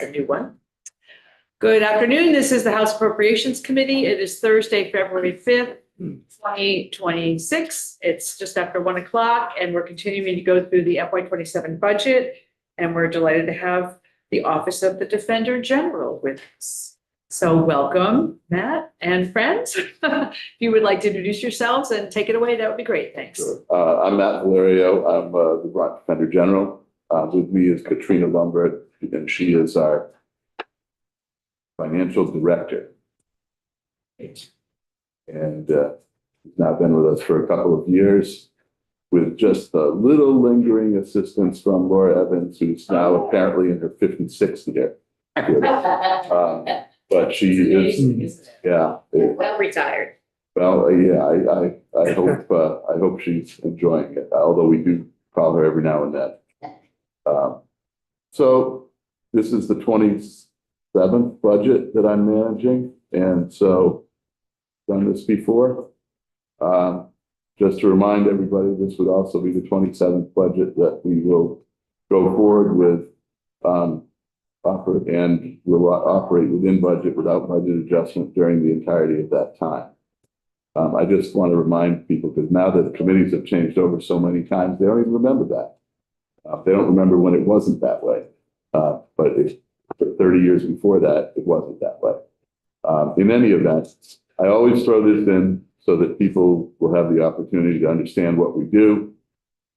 A new one. Good afternoon. This is the House Appropriations Committee. It is Thursday, February 5th, 2026. It's just after 1 o'clock, and we're continuing to go through the FY27 budget. And we're delighted to have the Office of the Defender General with us. So welcome, Matt and friends. If you would like to introduce yourselves and take it away, that would be great. Thanks. Sure. I'm Matt Valerio. I'm the Vermont Defender General. With me is Katrina Lumbert, and she is our financial director. And she's now been with us for a couple of years, with just a little lingering assistance from Laura Evans, who's now apparently in her 56th year. But she is, yeah. Well retired. Well, yeah, I hope she's enjoying it, although we do call her every now and then. So this is the 27th budget that I'm managing, and so done this before. Just to remind everybody, this would also be the 27th budget that we will go forward with, and will operate within budget without budget adjustment during the entirety of that time. I just want to remind people, because now that the committees have changed over so many times, they don't even remember that. They don't remember when it wasn't that way. But for 30 years before that, it wasn't that way. In any event, I always throw this in so that people will have the opportunity to understand what we do.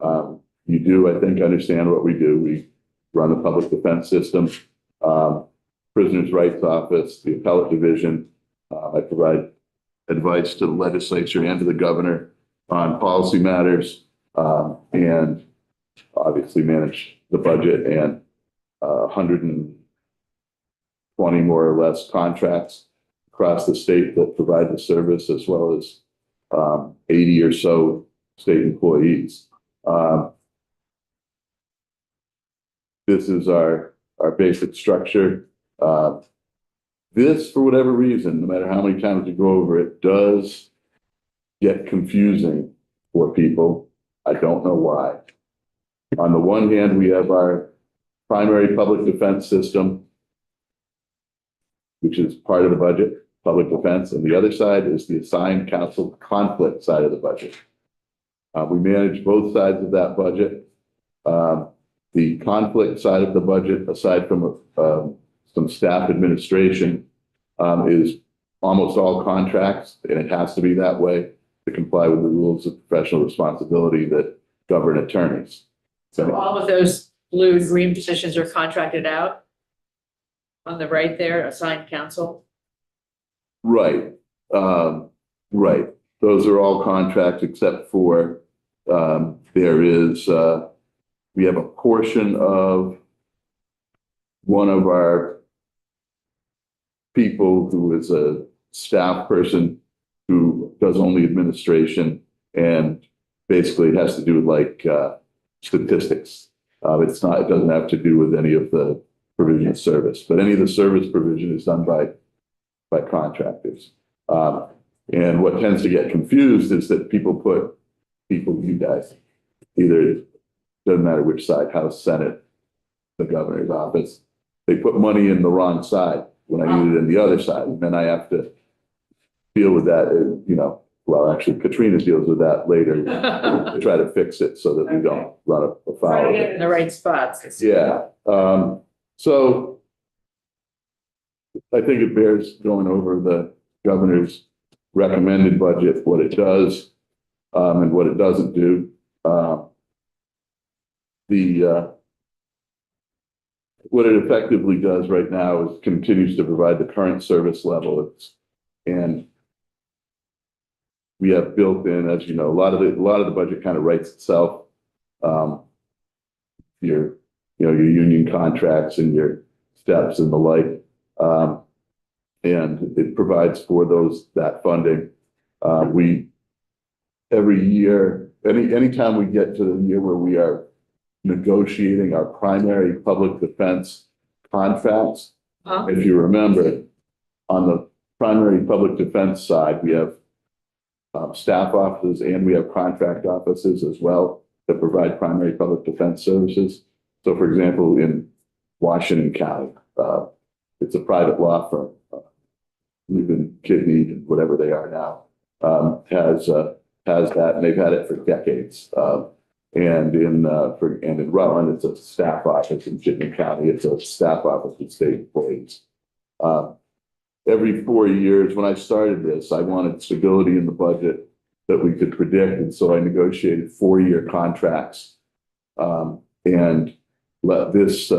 You do, I think, understand what we do. We run the public defense system, Prisoners' Rights Office, the Appellate Division. I provide advice to the legislature and to the governor on policy matters, and obviously manage the budget and 120 more or less contracts across the state that provide the service, as well as 80 or so state employees. This is our basic structure. This, for whatever reason, no matter how many times you go over it, does get confusing for people. I don't know why. On the one hand, we have our primary public defense system, which is part of the budget, public defense, and the other side is the assigned counsel conflict side of the budget. We manage both sides of that budget. The conflict side of the budget, aside from some staff administration, is almost all contracts, and it has to be that way to comply with the rules of professional responsibility that govern attorneys. So all of those blue and green positions are contracted out on the right there, assigned counsel. Right. Right. Those are all contracts except for we have a portion of one of our people who is a staff person who does only administration, and basically it has to do with like statistics. It doesn't have to do with any of the provision of service, but any of the service provision is done by contractors. And what tends to get confused is that you guys, either, doesn't matter which side, House, Senate, the governor's office, they put money in the wrong side when I need it in the other side. And then I have to deal with that, well, actually Katrina deals with that later to try to fix it so that we don't run afoul of it. In the right spots. Yeah. So I think it bears going over the governor's recommended budget, what it does, and what it doesn't do. What it effectively does right now is continues to provide the current service level. And we have built in, as you know, a lot of the budget kind of writes itself. Your union contracts and your steps and the like. And it provides for that funding. Every year, anytime we get to the year where we are negotiating our primary public defense contracts, if you remember, on the primary public defense side, we have staff offices and we have contract offices as well that provide primary public defense services. So, for example, in Washington County, it's a private law firm, even Kidney and whatever they are now, has that, and they've had it for decades. And in Rutland, it's a staff office. In Chittenden County, it's a staff office with state employees. Every 4 years, when I started this, I wanted stability in the budget that we could predict, and so I negotiated 4-year contracts. And this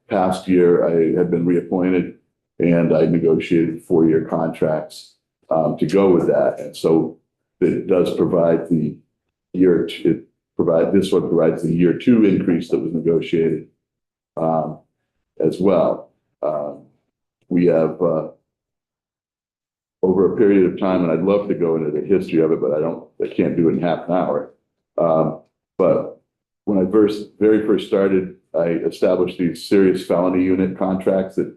past year, I had been reappointed, and I negotiated 4-year contracts to go with that. And so it does provide the year. This one provides the year 2 increase that was negotiated as well. We have over a period of time, and I'd love to go into the history of it, but I can't do it in half an hour. But when I very first started, I established these serious felony unit contracts that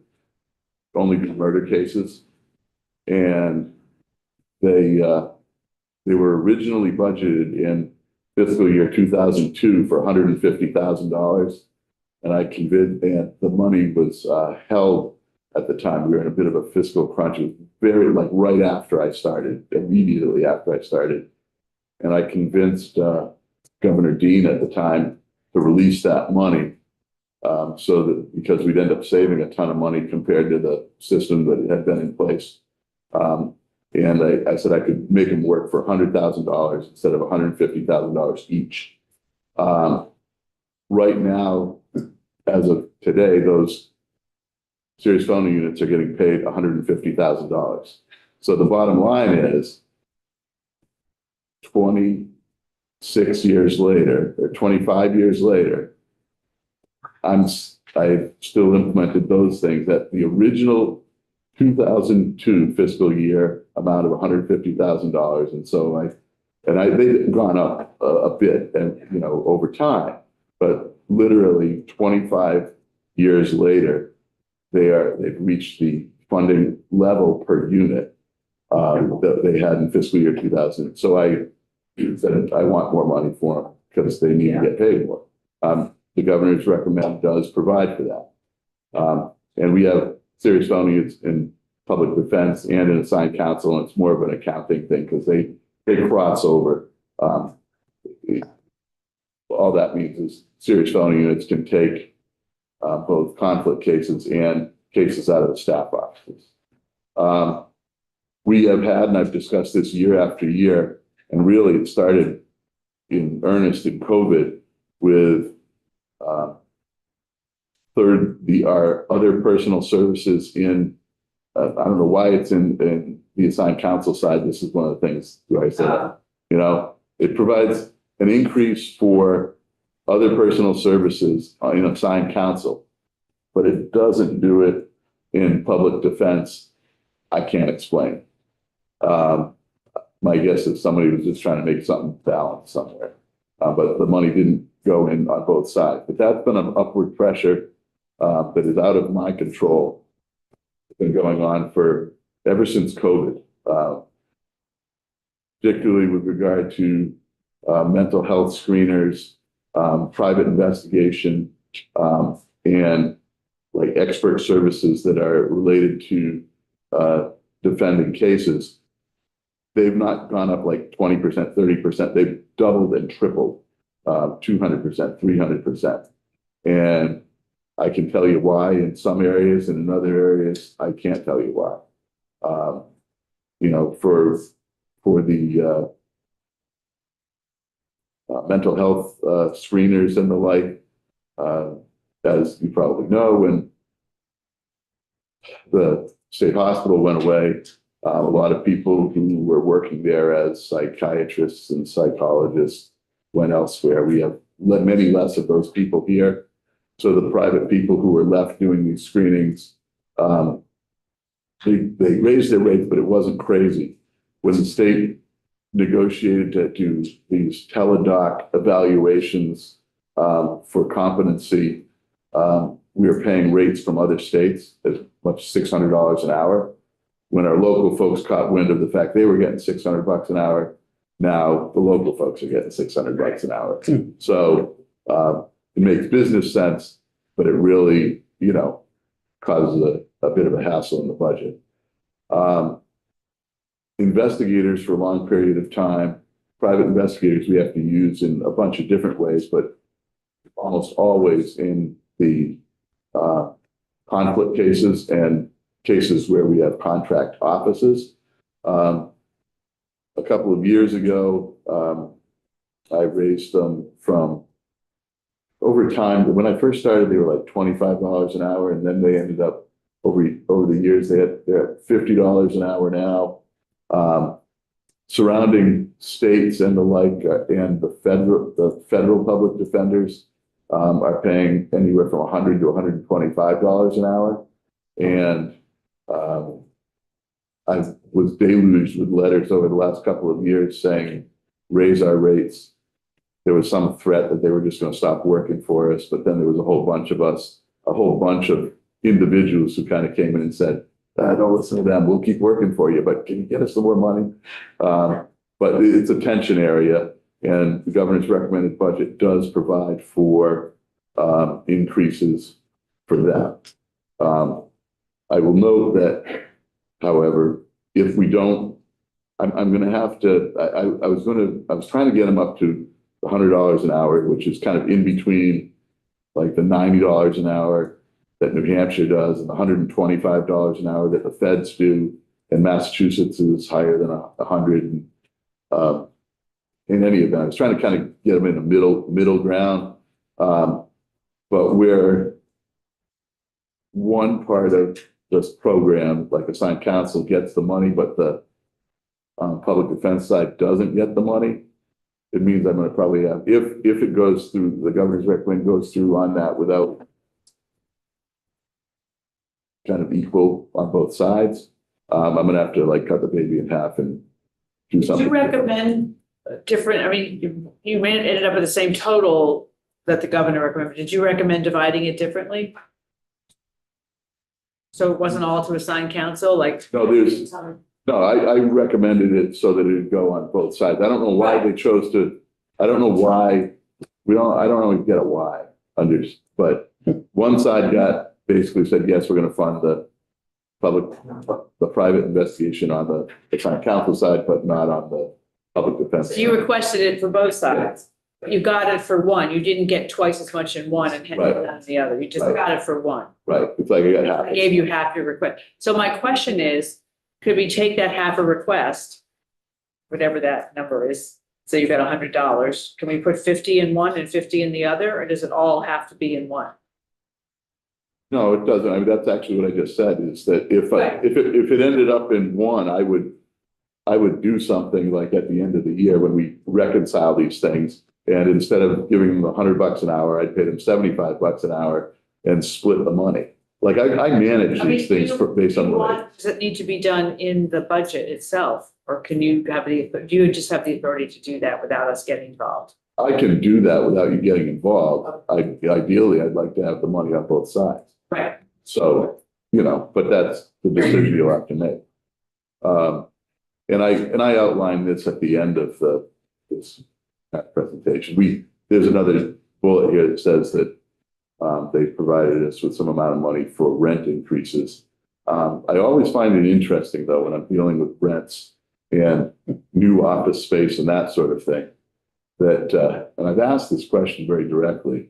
only do murder cases, and they were originally budgeted in fiscal year 2002 for $150,000, and I convinced, and the money was held at the time. We were in a bit of a fiscal crunch. It was right after I started, immediately after I started, and I convinced Governor Dean at the time to release that money, so that because we'd end up saving a ton of money compared to the system that had been in place. And I said I could make them work for $100,000 instead of $150,000 each. Right now, as of today, those serious felony units are getting paid $150,000. So the bottom line is 26 years later, or 25 years later, I've still implemented those things that the original 2002 fiscal year amount of $150,000. And so they've gone up a bit and, over time, but literally 25 years later, they've reached the funding level per unit that they had in fiscal year 2000. So I said, I want more money for them because they need to get paid more. The governor's recommend does provide for that. And we have serious felonies in public defense and in assigned counsel, and it's more of an accounting thing because they cross over. All that means is serious felony units can take both conflict cases and cases out of the staff offices. We have had, and I've discussed this year after year, and really it started in earnest in COVID with our other personal services in, I don't know why it's in the assigned counsel side. This is one of the things where I said, it provides an increase for other personal services in assigned counsel, but it doesn't do it in public defense. I can't explain. My guess is somebody was just trying to make something balanced somewhere, but the money didn't go in on both sides. But that's been an upward pressure that is out of my control. It's been going on ever since COVID, particularly with regard to mental health screeners, private investigation, and like expert services that are related to defending cases. They've not gone up like 20%, 30%. They've doubled and tripled, 200%, 300%. And I can tell you why in some areas, and in other areas, I can't tell you why. For the mental health screeners and the like, as you probably know, when the state hospital went away, a lot of people who were working there as psychiatrists and psychologists went elsewhere. We have many less of those people here. So the private people who were left doing these screenings, they raised their rates, but it wasn't crazy. When the state negotiated to do these teledoc evaluations for competency, we were paying rates from other states as much as $600 an hour. When our local folks caught wind of the fact they were getting $600 an hour, now the local folks are getting $600 an hour. So it makes business sense, but it really, causes a bit of a hassle in the budget. Investigators for a long period of time, private investigators we have to use in a bunch of different ways, but almost always in the conflict cases and cases where we have contract offices. A couple of years ago, I raised them from over time. When I first started, they were like $25 an hour, and then they ended up over the years, they're at $50 an hour now. Surrounding states and the like, and the federal public defenders are paying anywhere from $100 to $125 an hour, and I was deluged with letters over the last couple of years saying, raise our rates. There was some threat that they were just going to stop working for us, but then there was a whole bunch of individuals who kind of came in and said, don't listen to them, we'll keep working for you, but can you get us some more money? But it's a tension area, and the governor's recommended budget does provide for increases for that. I will note that, however, if we don't, I'm going to have to, I was trying to get them up to $100 an hour, which is kind of in between like the $90 an hour that New Hampshire does and the $125 an hour that the feds do, and Massachusetts is higher than 100. In any event, I was trying to kind of get them in the middle ground. But where one part of this program, like assigned counsel, gets the money, but the public defense side doesn't get the money, it means I'm going to probably have, if it goes through, the governor's recommend goes through on that without kind of equal on both sides, I'm going to have to like cut the baby in half and do something. Did you recommend different, I mean, you ended up with the same total that the governor recommended. Did you recommend dividing it differently? So it wasn't all to assign counsel, like? No, I recommended it so that it would go on both sides. I don't know why they chose to, I don't know why, I don't always get a why, but one side basically said, yes, we're going to fund the private investigation on the assigned counsel side, but not on the public defense. So you requested it for both sides. You got it for one. You didn't get twice as much in one and Right. on the other. You just got it for one. Right. It's like I got half. I gave you half your request. So my question is, could we take that half a request, whatever that number is, so you got $100, can we put 50 in one and 50 in the other, or does it all have to be in one? No, it doesn't. I mean, that's actually what I just said, is that if it ended up in one, I would do something like at the end of the year when we reconcile these things. And instead of giving them $100 an hour, I'd pay them $75 an hour and split the money. Like I manage these things based on what. Does it need to be done in the budget itself? Or can you do you just have the authority to do that without us getting involved? I can do that without you getting involved. Ideally, I'd like to have the money on both sides. Right. So, but that's the decision you'll have to make. And I outlined this at the end of this presentation. There's another bullet here that says that they provided us with some amount of money for rent increases. I always find it interesting, though, when I'm dealing with rents and new office space and that sort of thing, that, and I've asked this question very directly,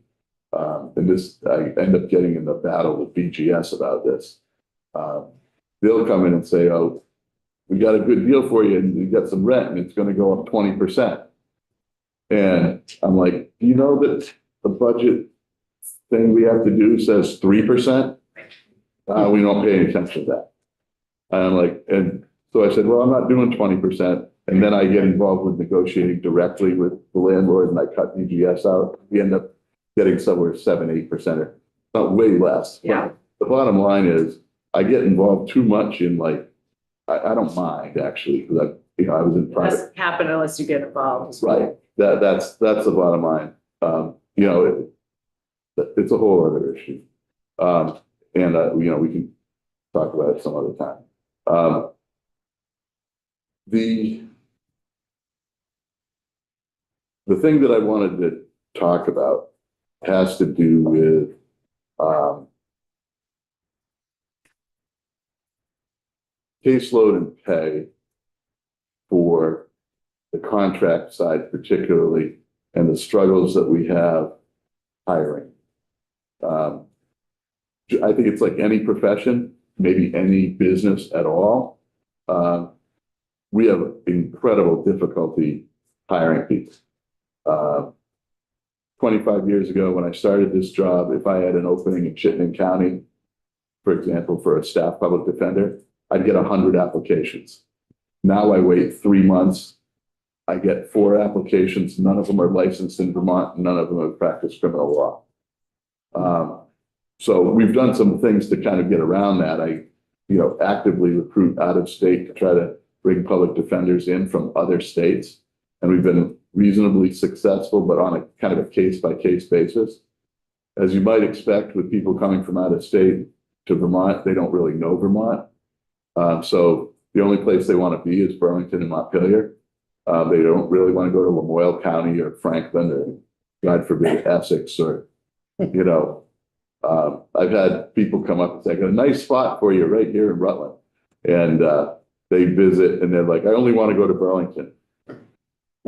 and I end up getting in the battle with BGS about this. They'll come in and say, oh, we got a good deal for you, and you got some rent, and it's going to go up 20%. And I'm like, do you know that the budget thing we have to do says 3%? We don't pay any attention to that. And I'm like, and so I said, well, I'm not doing 20%. And then I get involved with negotiating directly with the landlord, and I cut BGS out. We end up getting somewhere 7-8%, or not way less. Yeah. But the bottom line is, I get involved too much in I don't mind actually, because I was in It private. doesn't happen unless you get involved. Right. That's the bottom line. It's a whole other issue. And we can talk about it some other time. The thing that I wanted to talk about has to do with caseload and pay for the contract side particularly, and the struggles that we have hiring. I think it's like any profession, maybe any business at all. We have incredible difficulty hiring people. 25 years ago, when I started this job, if I had an opening in Chittenden County, for example, for a staff public defender, I'd get 100 applications. Now I wait 3 months. I get 4 applications. None of them are licensed in Vermont. None of them have practiced criminal law. So we've done some things to kind of get around that. I, actively recruit out of state to try to bring public defenders in from other states. And we've been reasonably successful, but on a kind of a case-by-case basis. As you might expect with people coming from out of state to Vermont, they don't really know Vermont. So the only place they want to be is Burlington and Montpelier. They don't really want to go to Lamoille County or Franklin or, God forbid, Essex or, I've had people come up and say, I got a nice spot for you right here in Rutland. And they visit and they're like, I only want to go to Burlington.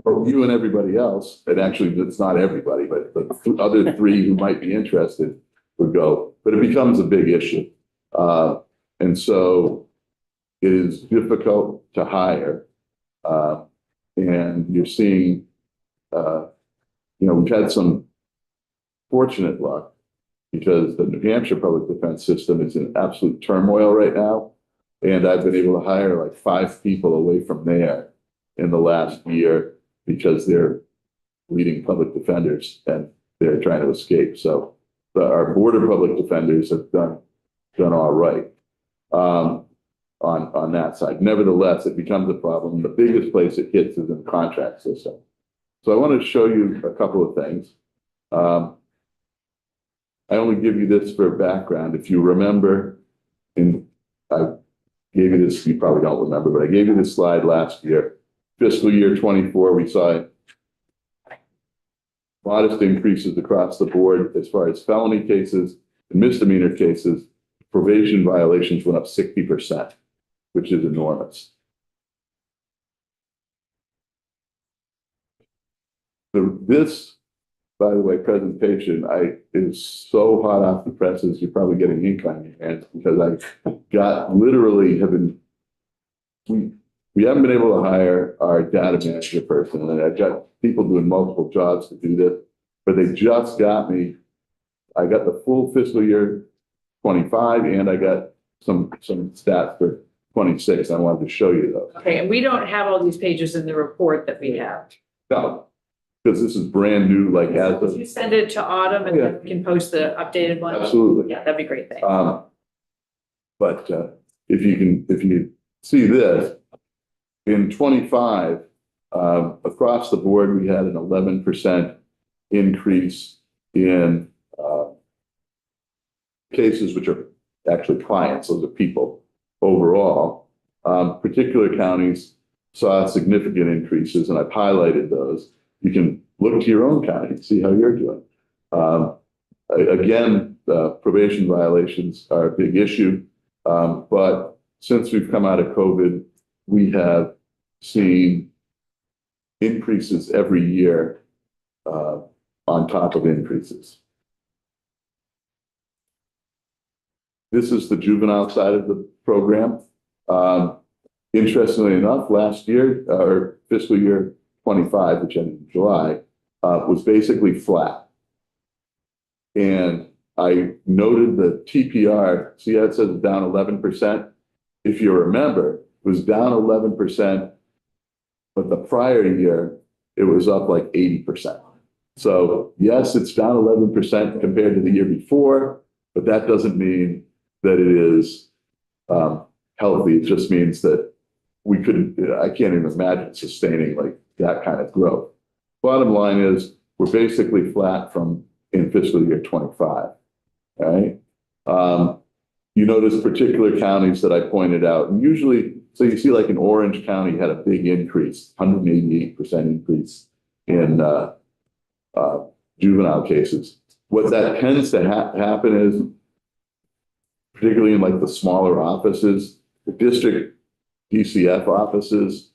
Or you and everybody else, and actually it's not everybody, but the other 3 who might be interested would go. But it becomes a big issue. And so it is difficult to hire. And you're seeing, we've had some fortunate luck because the New Hampshire public defense system is in absolute turmoil right now. And I've been able to hire like 5 people away from there in the last year because they're leading public defenders and they're trying to escape. So our border public defenders have done all right on that side. Nevertheless, it becomes a problem. The biggest place it hits is in the contract system. So I want to show you a couple of things. I only give you this for background. If you remember, I gave you this, you probably don't remember, but I gave you this slide last year. Fiscal year 24, we saw modest increases across the board as far as felony cases and misdemeanor cases. Probation violations went up 60%, which is enormous. This, by the way, presentation is so hot off the presses, you're probably getting ink on your hands because I got literally we haven't been able to hire our data manager person, and I've got people doing multiple jobs to do this, but they just got me. I got the full fiscal year 25, and I got some stats for 26. I wanted to show you those. Okay, and we don't have all these pages in the report that we have. No, because this is brand new, like as If of. you send it to Autumn and then we can post the updated one. Absolutely. Yeah, that'd be great. Thanks. But if you see this, in 25, across the board, we had an 11% increase in cases which are actually clients, those are people overall. Particular counties saw significant increases, and I've highlighted those. You can look to your own county and see how you're doing. Again, probation violations are a big issue, but since we've come out of COVID, we have seen increases every year on top of increases. This is the juvenile side of the program. Interestingly enough, last year, or fiscal year 25, which ended in July, was basically flat. And I noted the TPR, see how it says down 11%? If you remember, it was down 11%, but the prior year, it was up like 80%. So yes, it's down 11% compared to the year before, but that doesn't mean that it is healthy. It just means that we couldn't, I can't even imagine sustaining like that kind of growth. Bottom line is we're basically flat from in fiscal year 25, right? You notice particular counties that I pointed out, and usually, so you see like in Orange County had a big increase, 188% increase in juvenile cases. What that tends to happen is, particularly in like the smaller offices, the district DCF offices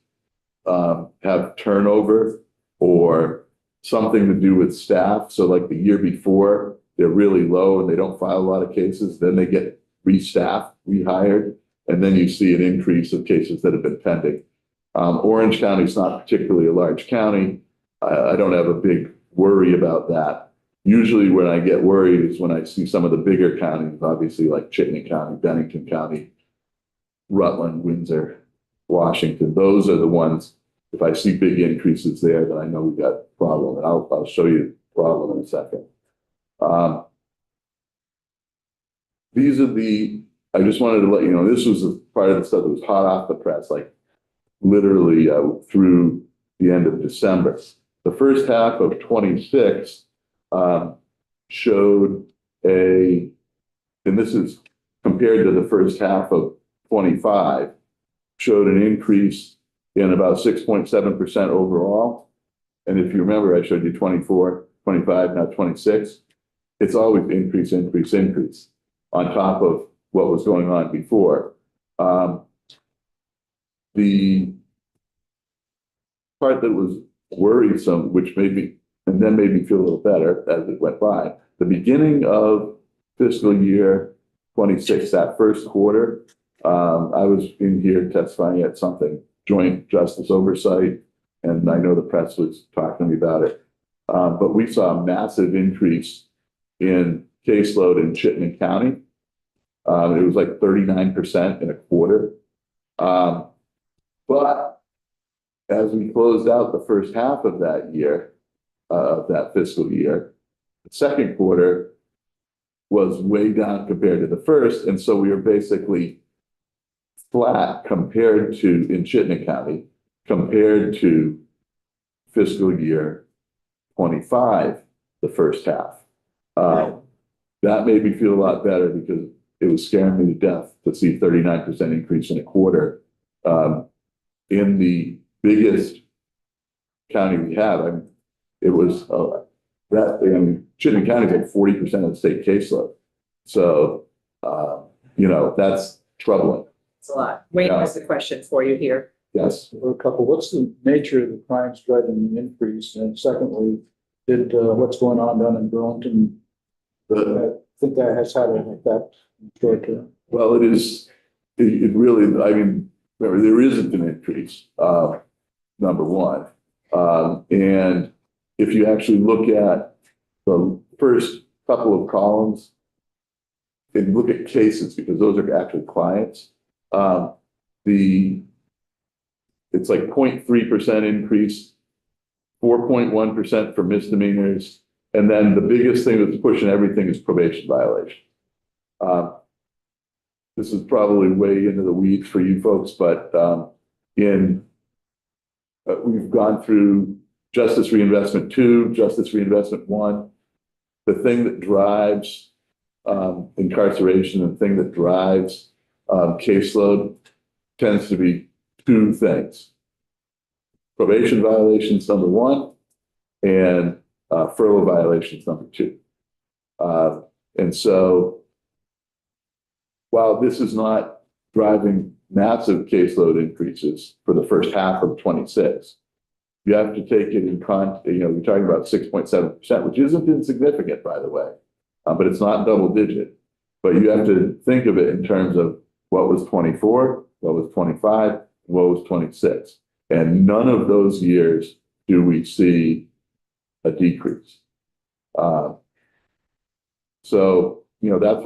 have turnover or something to do with staff. So like the year before, they're really low and they don't file a lot of cases. Then they get restaffed, rehired, and then you see an increase of cases that have been pending. Orange County is not particularly a large county. I don't have a big worry about that. Usually when I get worried is when I see some of the bigger counties, obviously like Chittenden County, Bennington County, Rutland, Windsor, Washington. Those are the ones, if I see big increases there, then I know we've got a problem. And I'll show you the problem in a second. These are I just wanted to let you know, this was a part of the stuff that was hot off the press, like literally through the end of December. The first half of 26 showed and this is compared to the first half of 25, showed an increase in about 6.7% overall. And if you remember, I showed you 24, 25, now 26. It's always increase, increase, increase on top of what was going on before. The part that was worrisome, which made me, and then made me feel a little better as it went by, the beginning of fiscal year 26, that first quarter, I was in here testifying at something, joint justice oversight, and I know the press was talking to me about it. But we saw a massive increase in caseload in Chittenden County. It was like 39% in a quarter. But as we closed out the first half of that year, of that fiscal year, the second quarter was way down compared to the first. And so we were basically flat compared to, in Chittenden County, compared to fiscal year 25, the first half. That made me feel a lot better because it was scaring me to death to see 39% increase in a quarter. In the biggest county we have, it was Chittenden County is like 40% of the state caseload. So, that's troubling. It's a lot. Wayne has a question for you here. Yes. A couple, what's the nature of the crimes driving the increase? And secondly, did what's going on down in Burlington, I think that has had an effect in the short term? Well, it really, remember, there isn't an increase, number one. And if you actually look at the first couple of columns and look at cases, because those are actually clients, it's like 0.3% increase, 4.1% for misdemeanors. And then the biggest thing that's pushing everything is probation violation. This is probably way into the weeds for you folks, but we've gone through Justice Reinvestment 2, Justice Reinvestment 1. The thing that drives incarceration and the thing that drives caseload tends to be two things. Probation violations, number one, and furlough violations, number two. And so while this is not driving massive caseload increases for the first half of 26, you have to take it in we're talking about 6.7%, which isn't insignificant, by the way, but it's not double digit. But you have to think of it in terms of what was 24, what was 25, what was 26. And none of those years do we see a decrease. So, that's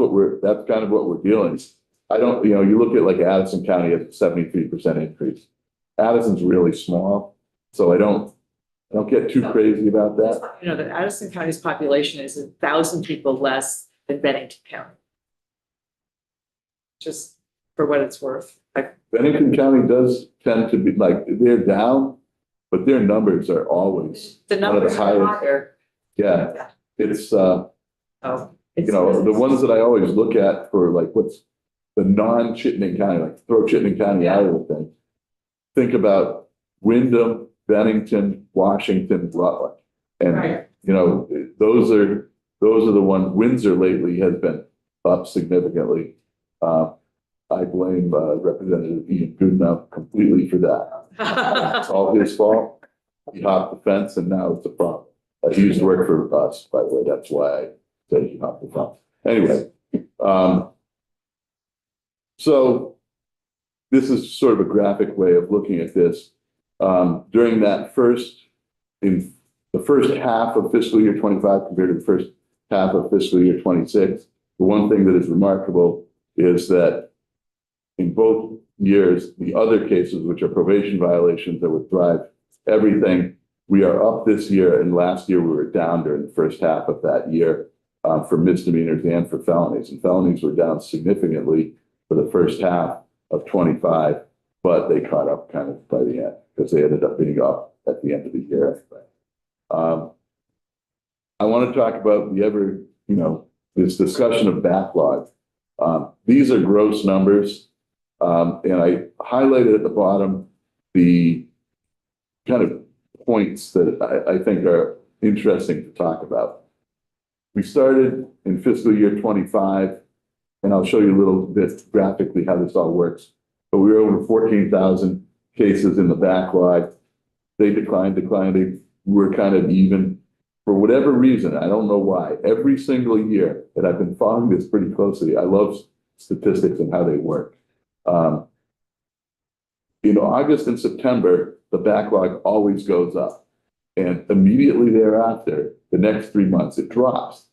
kind of what we're dealing. I don't, you look at like Addison County has a 73% increase. Addison's really small, so I don't get too crazy about that. That Addison County's population is 1,000 people less than Bennington County. Just for what it's worth. Bennington County does tend to be like, they're down, but their numbers are always the numbers one of the highest. Higher. Yeah, it's the ones that I always look at for like what's the non-Chittenden County, like throw Chittenden County out of the thing. Think about Windham, Bennington, Washington, Rutland, and right. Those are the ones. Windsor lately has been up significantly. I blame Representative Ian Goodenough completely for that. It's all his fault. He hopped the fence and now it's a problem. He used to work for us, by the way. That's why I say he hopped the fence. Anyway, so this is sort of a graphic way of looking at this. During that in the first half of fiscal year 25 compared to the first half of fiscal year 26, the one thing that is remarkable is that in both years, the other cases, which are probation violations that would drive everything, we are up this year, and last year we were down during the first half of that year for misdemeanors and for felonies. And felonies were down significantly for the first half of 25, but they caught up kind of by the end because they ended up being up at the end of the year. I want to talk about this discussion of backlog. These are gross numbers, and I highlighted at the bottom the kind of points that I think are interesting to talk about. We started in fiscal year 25, and I'll show you a little bit graphically how this all works. But we were over 14,000 cases in the backlog. They declined. They were kind of even. For whatever reason, I don't know why, every single year, and I've been following this pretty closely, I love statistics and how they work. In August and September, the backlog always goes up. And immediately thereafter, the next 3 months, it drops.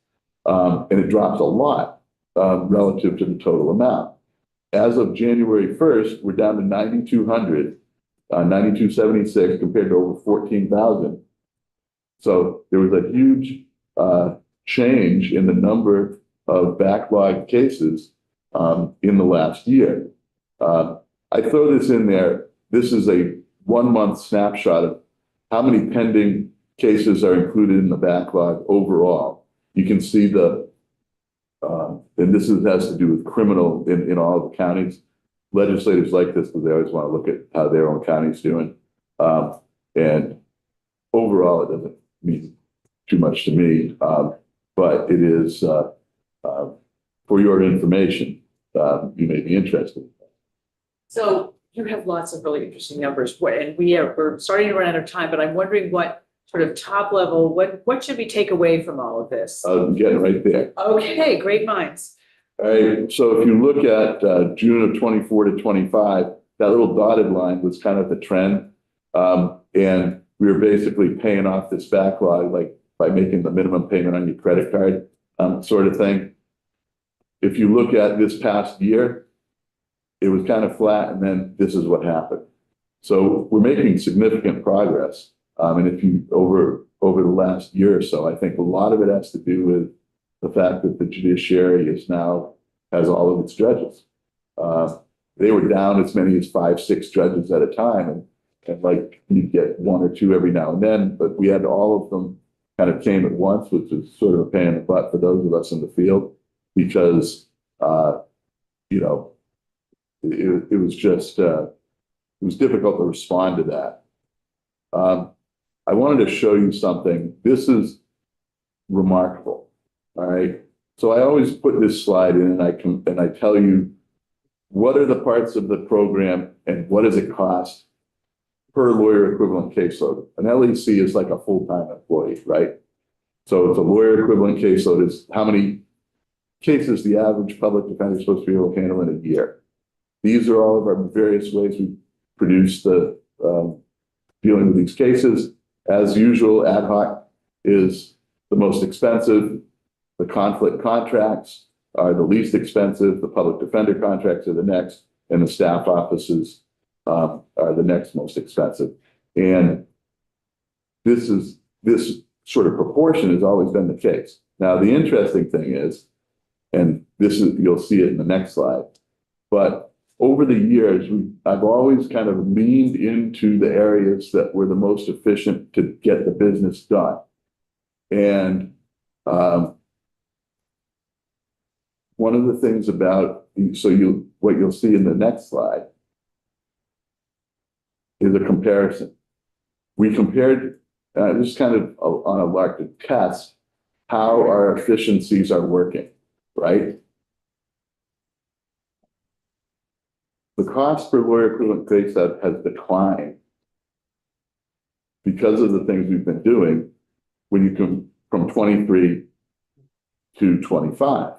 And it drops a lot relative to the total amount. As of January 1st, we're down to 9,200, 9,276 compared to over 14,000. So there was a huge change in the number of backlog cases in the last year. I throw this in there. This is a 1 month snapshot of how many pending cases are included in the backlog overall. You can see and this has to do with criminal in all of the counties. Legislators like this because they always want to look at how their own county's doing. And overall, it doesn't mean too much to me, but it is for your information. You may be interested. So you have lots of really interesting numbers, and we're starting to run out of time, but I'm wondering what sort of top level, what should we take away from all of this? I'm getting right there. Okay, great minds. All right, so if you look at June of 24 to 25, that little dotted line was kind of the trend. And we were basically paying off this backlog, like by making the minimum payment on your credit card, sort of thing. If you look at this past year, it was kind of flat, and then this is what happened. So we're making significant progress. And if you over the last year or so, I think a lot of it has to do with the fact that the judiciary has all of its judges. They were down as many as 5, 6 judges at a time, and like you get 1 or 2 every now and then, but we had all of them kind of came at once, which was sort of a pain in the butt for those of us in the field, because it was just it was difficult to respond to that. I wanted to show you something. This is remarkable. All right. So I always put this slide in, and I tell you what are the parts of the program and what does it cost per lawyer equivalent caseload. An LEC is like a full-time employee, right? So it's a lawyer equivalent caseload is how many cases the average public defender is supposed to be able to handle in a year. These are all of our various ways we produce the dealing with these cases. As usual, ad hoc is the most expensive. The conflict contracts are the least expensive. The public defender contracts are the next, and the staff offices are the next most expensive. And this sort of proportion has always been the case. Now, the interesting thing is, and you'll see it in the next slide, but over the years, I've always kind of leaned into the areas that were the most efficient to get the business done. And one of the things about, what you'll see in the next slide is a comparison. We compared, just kind of on a lark to test how our efficiencies are working, right? the cost per lawyer equivalent case that has declined because of the things we've been doing when you come from 23 to 25.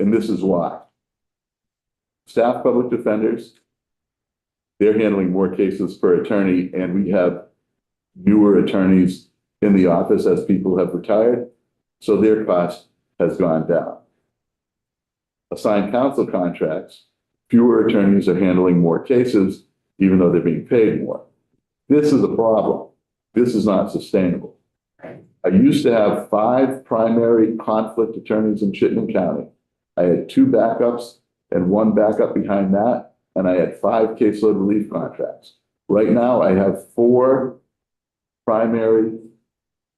And this is why. Staff public defenders, they're handling more cases per attorney, and we have newer attorneys in the office as people have retired, so their cost has gone down. Assigned counsel contracts, fewer attorneys are handling more cases, even though they're being paid more. This is a problem. This is not sustainable. I used to have 5 primary conflict attorneys in Chittenden County. I had 2 backups and 1 backup behind that, and I had 5 caseload relief contracts. Right now, I have 4 primary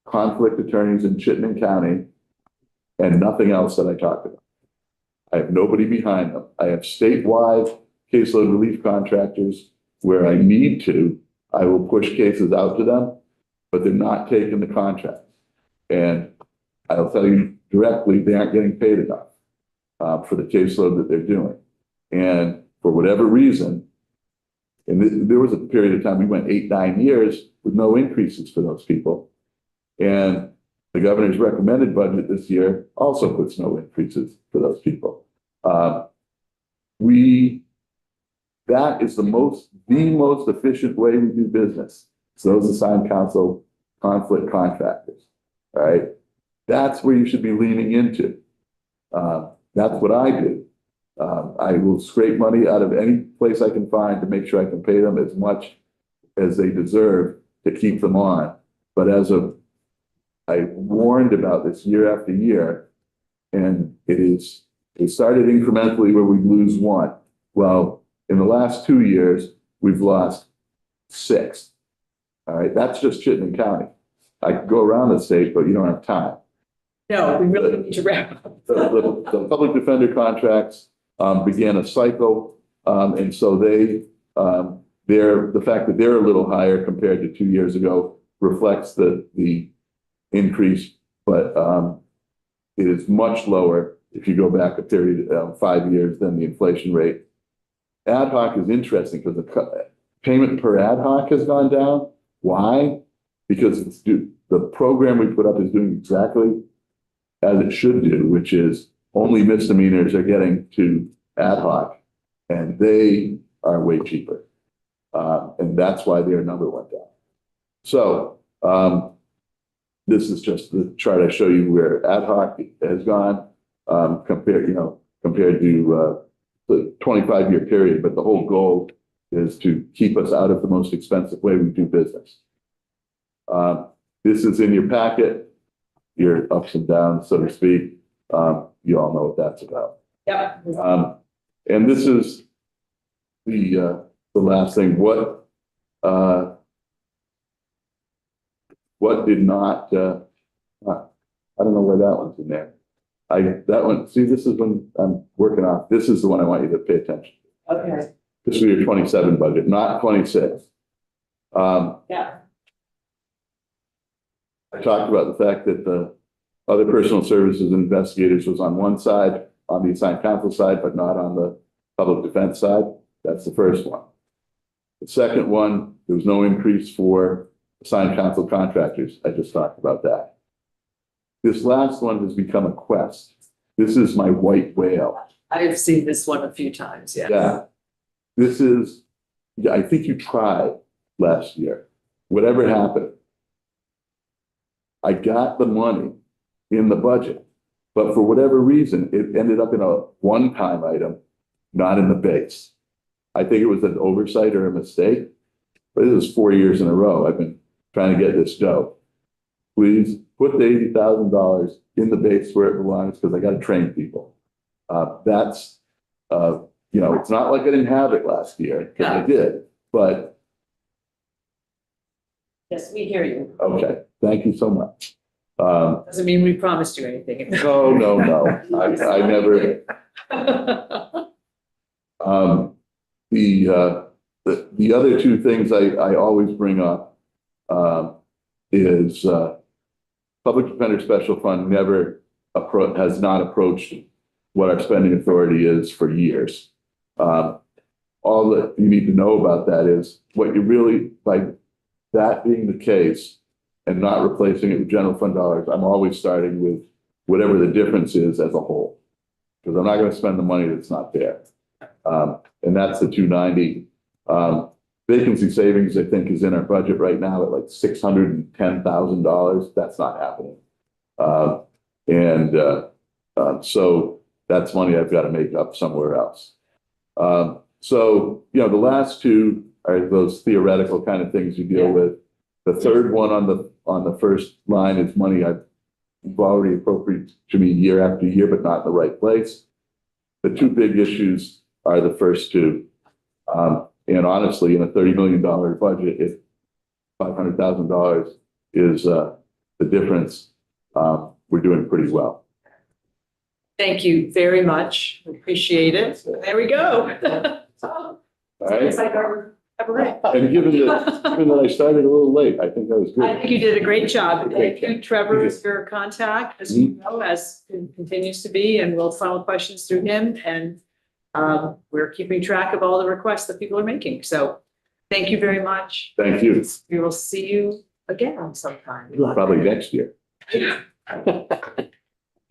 conflict attorneys in Chittenden County and nothing else that I talked about. I have nobody behind them. I have statewide caseload relief contractors where I need to. I will push cases out to them, but they're not taking the contracts. And I'll tell you directly, they aren't getting paid enough for the caseload that they're doing. And for whatever reason, and there was a period of time we went 8, 9 years with no increases for those people. And the governor's recommended budget this year also puts no increases for those people. That is the most efficient way we do business. So those assigned counsel conflict contractors, all right? That's where you should be leaning into. That's what I do. I will scrape money out of any place I can find to make sure I can pay them as much as they deserve to keep them on. But I warned about this year after year, and it started incrementally where we lose 1. Well, in the last 2 years, we've lost 6. All right, that's just Chittenden County. I could go around the state, but you don't have time. No, we really need to wrap up. The public defender contracts began a cycle, and so the fact that they're a little higher compared to 2 years ago reflects the increase, but it is much lower if you go back a period of 5 years than the inflation rate. Ad hoc is interesting because the payment per ad hoc has gone down. Why? Because the program we put up is doing exactly as it should do, which is only misdemeanors are getting to ad hoc, and they are way cheaper. And that's why they're number 1 down. So this is just the chart I show you where ad hoc has gone compared to the 25-year period. But the whole goal is to keep us out of the most expensive way we do business. This is in your packet, your ups and downs, so to speak. You all know what that's about. Yep. And this is the last thing. What did not? I don't know where that one's in there. That one. See, this is when I'm working off. This is the one I want you to pay attention to. Okay. Fiscal year 27 budget, not 26. Yeah. I talked about the fact that the other personal services investigators was on one side, on the assigned counsel side, but not on the public defense side. That's the first one. The second one, there was no increase for assigned counsel contractors. I just talked about that. This last one has become a quest. This is my white whale. I've seen this one a few times, yes. Yeah. This is, I think you tried last year. Whatever happened, I got the money in the budget, but for whatever reason, it ended up in a one-time item, not in the base. I think it was an oversight or a mistake, but this is 4 years in a row. I've been trying to get this dough. Please put the $80,000 in the base where it belongs, because I got to train people. It's not like I didn't have it last year, because I did, but. Yes, we hear you. Okay, thank you so much. Doesn't mean we promised you anything. No. I never. The other 2 things I always bring up is Public Defender Special Fund has not approached what our spending authority is for years. All that you need to know about that is what you really, by that being the case and not replacing it with general fund dollars, I'm always starting with whatever the difference is as a whole. Because I'm not going to spend the money that's not there. And that's the 290. Vacancy savings, I think, is in our budget right now at like $610,000. That's not happening. So that's money I've got to make up somewhere else. So, you know, the last two are those theoretical kind of things you deal with. The third one on the first line is money I've already appropriated to me year after year, but not in the right place. The two big issues are the first two. And honestly, in a $30 million budget, if $500,000 is the difference, we're doing pretty well. Thank you very much. Appreciate it. There we go. All right. It's like our, And given that I started a little late, I think that was good. I think you did a great job. Great Thank you, Trevor, is your contact, as you know, as continues to be, and we'll funnel questions through him. And we're keeping track of all the requests that people are making. So thank you very much. Thank you. We will see you again sometime. Probably next year.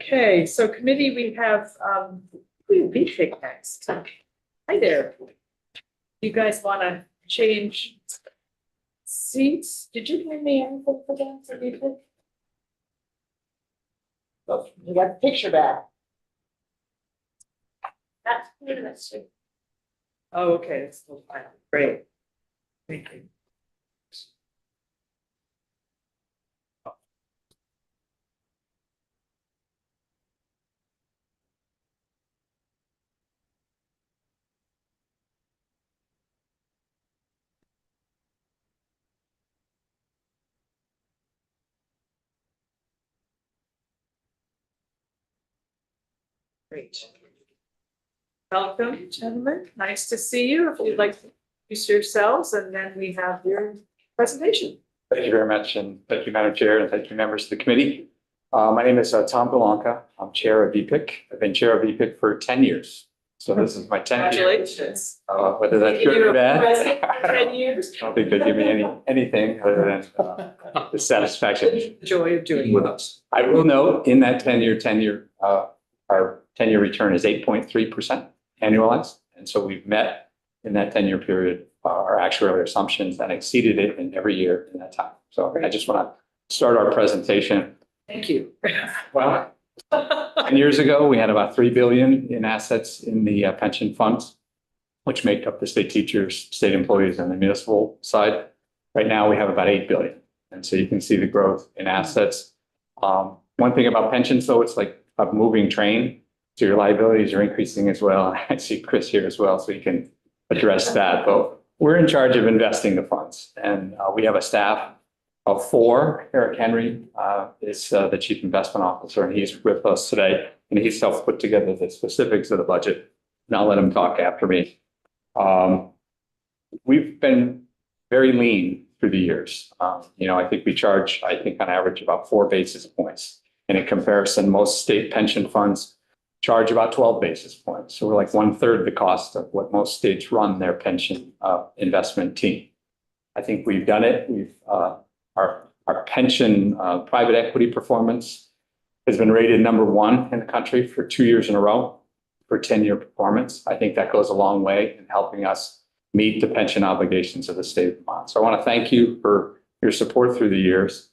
Okay, so committee, we have VPIC next. Hi there. You guys want to change seats? Did you give me anything for that for VPIC? Oh, you got the picture back. That's oh, okay, that's still fine. Great. Thank you. Great. Welcome, gentlemen. Nice to see you. If you'd like to introduce yourselves, and then we have your presentation. Thank you very much, and thank you, Madam Chair, and thank you, members of the committee. My name is Tom Galanka. I'm Chair of VPIC. I've been Chair of VPIC for 10 years. So this is my 10th year. Congratulations. Whether that's good or bad, President for 10 years. I don't think they give me anything other than the satisfaction. The joy of doing with us. I will note in that 10-year tenure, our 10-year return is 8.3% annualized. And so we've met in that 10-year period our actuarial assumptions and exceeded it in every year in that time. So I just want to start our presentation. Thank you. Well, 10 years ago, we had about $3 billion in assets in the pension funds, which make up the state teachers, state employees, and the municipal side. Right now, we have about $8 billion. And so you can see the growth in assets. One thing about pensions, though, it's like a moving train. So your liabilities are increasing as well. I see Chris here as well, so you can address that. But we're in charge of investing the funds. And we have a staff of 4. Eric Henry is the Chief Investment Officer, and he's with us today. And he's helped put together the specifics of the budget. And I'll let him talk after me. We've been very lean through the years. I think we charge, on average about 4 basis points. And in comparison, most state pension funds charge about 12 basis points. So we're like 1/3 the cost of what most states run their pension investment team. I think we've done it. Our pension private equity performance has been rated #1 in the country for 2 years in a row for 10-year performance. I think that goes a long way in helping us meet the pension obligations of the state of Vermont. So I want to thank you for your support through the years.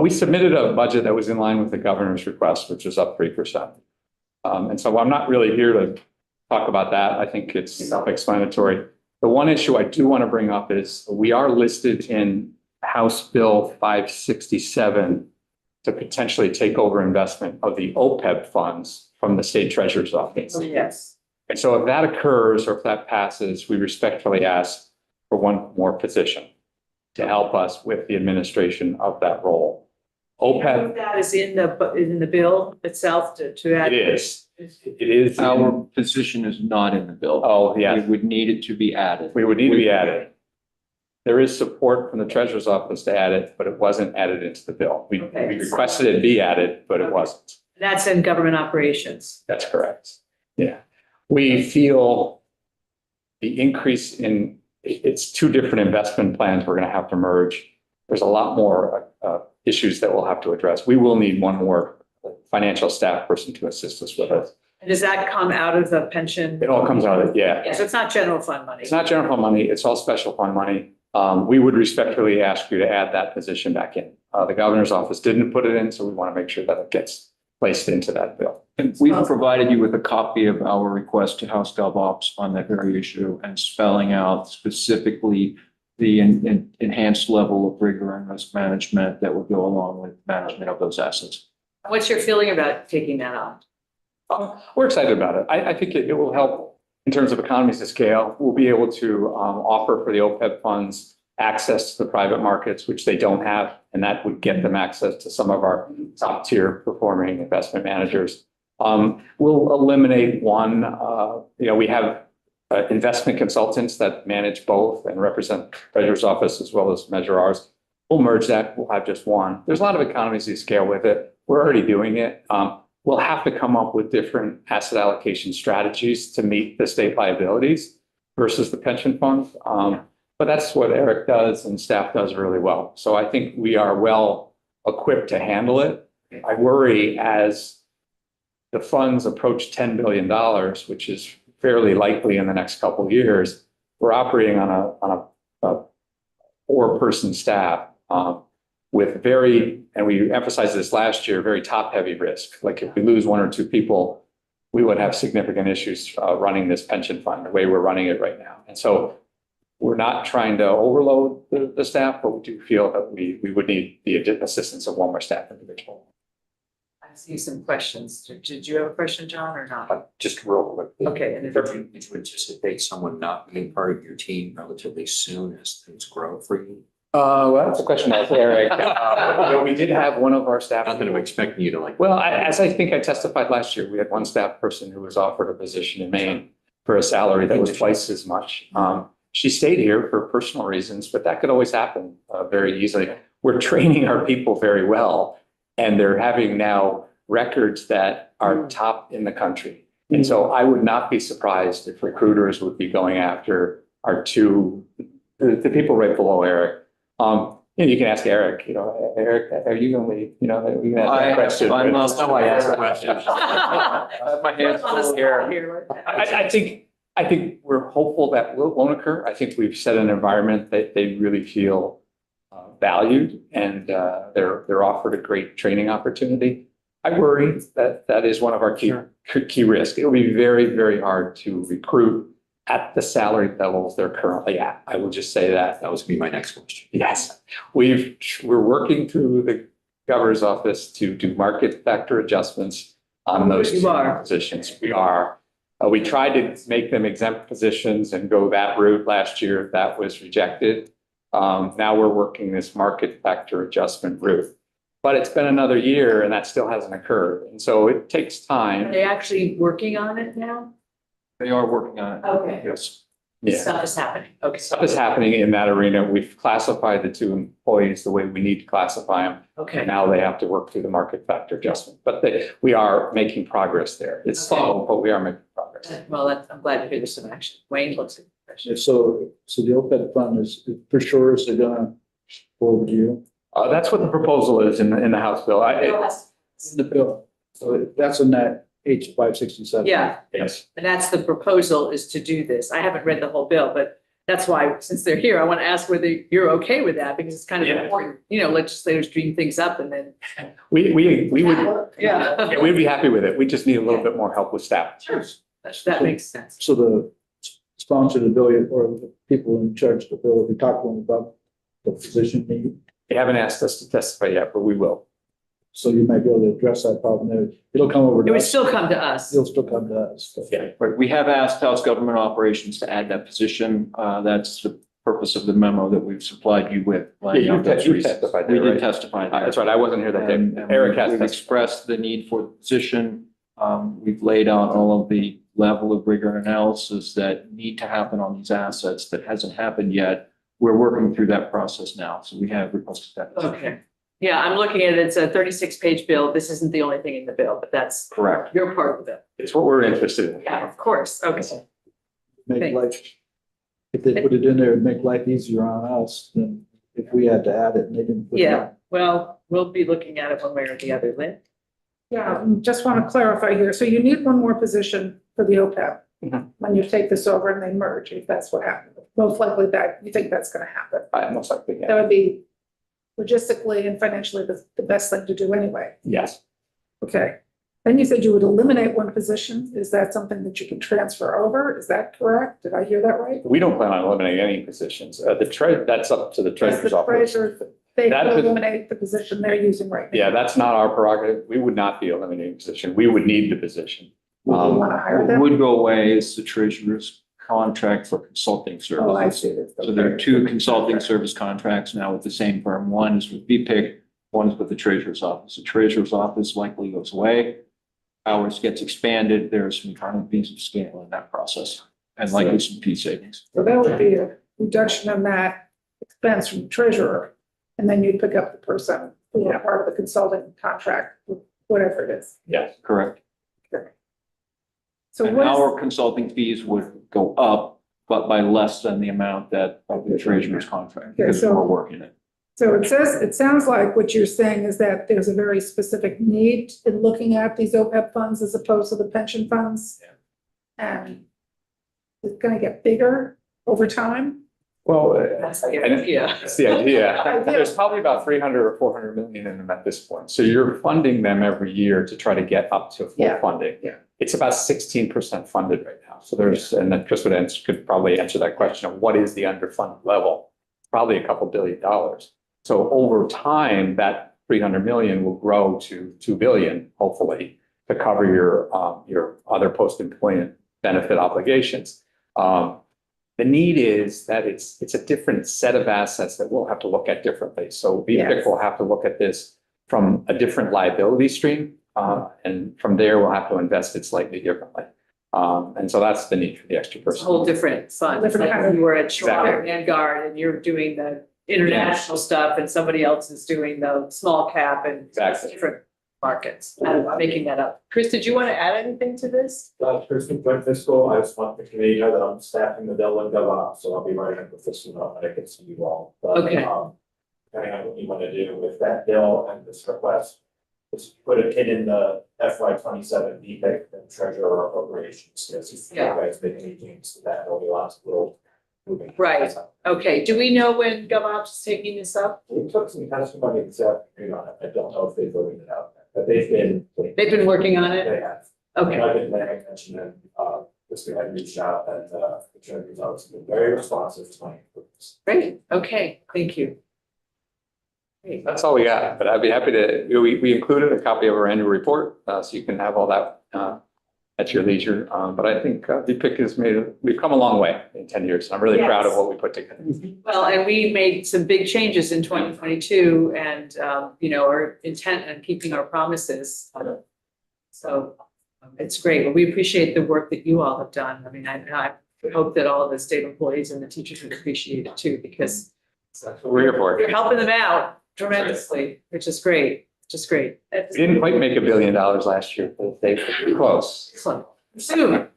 We submitted a budget that was in line with the governor's request, which was up 3%. And so I'm not really here to talk about that. I think it's self-explanatory. The one issue I do want to bring up is we are listed in House Bill 567 to potentially take over investment of the OPEB funds from the state treasurer's office. Oh, yes. And so if that occurs or if that passes, we respectfully ask for one more position to help us with the administration of that role. OPEB. That is in the bill itself to add. It is. It is. Our position is not in the bill. Oh, yeah. We would need it to be added. We would need to be added. There is support from the treasurer's office to add it, but it wasn't added into the bill. We requested it be added, but it wasn't. That's in government operations. That's correct. Yeah. We feel the increase it's two different investment plans we're going to have to merge. There's a lot more issues that we'll have to address. We will need one more financial staff person to assist us with it. And does that come out of the pension? It all comes out of it, yeah. Yeah, so it's not general fund money. It's not general fund money, it's all special fund money. We would respectfully ask you to add that position back in. The governor's office didn't put it in, so we want to make sure that it gets placed into that bill. And we've provided you with a copy of our request to House GovOps on that very issue and spelling out specifically the enhanced level of rigor and risk management that would go along with management of those assets. What's your feeling about taking that on? We're excited about it. I think it will help in terms of economies of scale. We'll be able to offer for the OPEB funds access to the private markets, which they don't have, and that would get them access to some of our top tier performing investment managers. We'll eliminate one, we have investment consultants that manage both and represent Treasurer's Office as well as measure ours. We'll merge that. We'll have just one. There's a lot of economies of scale with it. We're already doing it. We'll have to come up with different asset allocation strategies to meet the state liabilities versus the pension fund. But that's what Eric does and staff does really well. So I think we are well equipped to handle it. I worry as the funds approach $10 billion, which is fairly likely in the next couple of years, we're operating on a 4-person staff with and we emphasized this last year, very top heavy risk. Like if we lose 1 or 2 people, we would have significant issues running this pension fund the way we're running it right now. And so we're not trying to overload the staff, but we do feel that we would need the assistance of one more staff individual. I see some questions. Did you have a question, John, or not? Just real quick. Okay. And Would you anticipate someone not being part of your team relatively soon as things grow for you? Well, that's a question I asked Eric. We did have one of our staff. Not that I'm expecting you to like. Well, as I think I testified last year, we had one staff person who was offered a position in Maine for a salary that was twice as much. She stayed here for personal reasons, but that could always happen very easily. We're training our people very well, and they're having now records that are top in the country. And so I would not be surprised if recruiters would be going after our the people right below Eric. You can ask Eric, Eric, are you going to leave? You can ask that question. I'm not I asked the question. I have my hands full here. I think we're hopeful that won't occur. I think we've set an environment that they really feel valued, and they're offered a great training opportunity. I worry that is one of our key risks. It'll be very, very hard to recruit at the salary levels they're currently at. I will just say that. That was gonna be my next question. Yes, we're working through the governor's office to do market factor adjustments on those positions. We are. We tried to make them exempt positions and go that route last year. That was rejected. Now we're working this market factor adjustment route. But it's been another year and that still hasn't occurred. And so it takes time. Are they actually working on it now? They are working on it. Okay. Yes. Yeah. Stuff is happening. Okay. Stuff is happening in that arena. We've classified the 2 employees the way we need to classify them. Okay. And now they have to work through the market factor adjustment. But we are making progress there. It's slow, but we are making progress. Well, I'm glad to hear there's some action. Wayne looks at the question. So the OPEB fund is for sure, is it gonna forward you? That's what the proposal is in the House bill. The bill, so that's in that H567. Yeah, Yes. and that's the proposal, is to do this. I haven't read the whole bill, but that's why, since they're here, I want to ask whether you're okay with that, because it's kind of Yeah. important. Legislators dream things up and then. We would, Yeah. we'd be happy with it. We just need a little bit more help with staff. Sure. That makes sense. So the sponsor of the bill, or the people in charge of the bill, we talked to them about the position need. They haven't asked us to testify yet, but we will. So you might be able to address that problem there. It'll come over It to would us. still come to us. It'll still come to us. but- Yeah. Right, we have asked House Government Operations to add that position. That's the purpose of the memo that we've supplied you with. laying out those You reasons. testified We there, did right? testify there. That's right. I wasn't here that day. And Eric has we've testified. expressed the need for the position. We've laid out all of the level of rigor and analysis that need to happen on these assets that hasn't happened yet. We're working through that process now, so we have requested that. Okay. Yeah, I'm looking at it. It's a 36-page bill. This isn't the only thing in the bill, but that's Correct. your part of it. It's what we're interested in. Yeah, of course. Okay. Make Thanks. life, if they put it in there, it'd make life easier on us than if we had to add it and they didn't. put it Yeah, well, we'll be looking at it one way or the other, Lynn. Yeah, just want to clarify here. So you need one more position for the OPEB Mhm. when you take this over and they merge, if that's what happened. Most likely that, you think that's going to happen. Most likely, That yeah. would be logistically and financially the best thing to do anyway. Yes. Okay. Then you said you would eliminate one position. Is that something that you can transfer over? Is that correct? Did I hear that right? We don't plan on eliminating any positions. That's up to the As treasurer's the office. treasurer, they That will could- eliminate the position they're using right now. Yeah, that's not our prerogative. We would not be eliminating a position. We would need the position. Would you want to hire What them? would go away is the treasurer's contract for consulting Oh, I services. see. So there are two consulting service contracts now with the same firm. One is with BPIC, one is with the treasurer's office. The treasurer's office likely goes away. Ours gets expanded. There's some economies of scale in that process and likely some fee savings. So that would be a reduction in that expense from the treasurer. And then you'd pick up the person who are part of the consulting contract, whatever it is. Yes. Correct. So And what is, our consulting fees would go up, but by less than the amount that of the treasurer's contract, because so- we're working it. so it sounds like what you're saying is that there's a very specific need in looking at these OPEB funds as opposed to the pension funds. And it's gonna get bigger over time. Well, That's the idea. that's the idea. Idea. There's probably about 300 or 400 million in them at this point. So you're funding them every year to try to get up to full Yeah. funding. Yeah. It's about 16% funded right now. So and then Chris could probably answer that question of what is the underfunded level? Probably a couple $2 billion. So over time, that 300 million will grow to 2 billion, hopefully, to cover your other post-employment benefit obligations. The need is that it's a different set of assets that we'll have to look at differently. So BPIC Yes. will have to look at this from a different liability stream. And from there, we'll have to invest it slightly differently. And so that's the need for the extra It's a person. whole different fund. It's Different like kind of- you were at Schwab or Exactly. Vanguard and you're doing the international stuff and somebody else is doing the small cap and Exactly. different markets. I'm making that up. Chris, did you want to add anything to this? Person joint fiscal, I just want the committee to know that I'm staffing the bill and GovOps, so I'll be writing up the fiscal note that I can see you all. But, Okay. Depending on what you want to do with that bill and this request, just put a pin in the FY 27 BPIC and treasurer appropriations, because if you Yeah. guys make any changes to that, there'll be lots of little moving. Right. Okay, do we know when GovOps is taking this up? We took some testimony this afternoon on it, I don't know if they've voted it out, but they've been. They've been working on it? They have. Okay, I've been paying attention and, this week I reached out and, the treasurer's office has been very responsive to my inquiries. great. Okay, thank you. Great. That's all we got, but I'd be happy to, we included a copy of our annual report, so you can have all that at your leisure. But I think BPIC has we've come a long way in 10 years. I'm really proud of what we put together. Well, and we made some big changes in 2022 and, our intent on keeping our promises. So it's great. Well, we appreciate the work that you all have done. I mean, I hope that all of the state employees and the teachers would appreciate it too, because That's what we're here for. you're helping them out tremendously, which is great, just great. We didn't quite make $1 billion last year, but they were close. Excellent. Soon,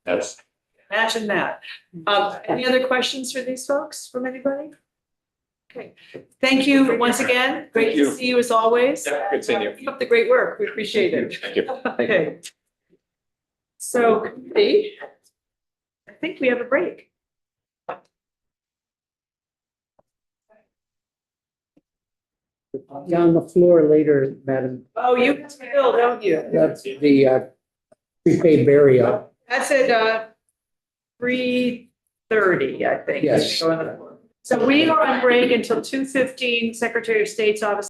That's imagine that. Any other questions for these folks from anybody? Okay, thank you once again. Great Thank to you. see you as always. Yeah, good seeing you. Keep up the great work. We appreciate it. Thank you. Okay. So, committee, I think we have a break. On the floor later, Madam, Oh, you have to go, don't you? that's the prepaid burial. That's at 3:30, I think. Yes. So we are on break until 2:15, Secretary of State's office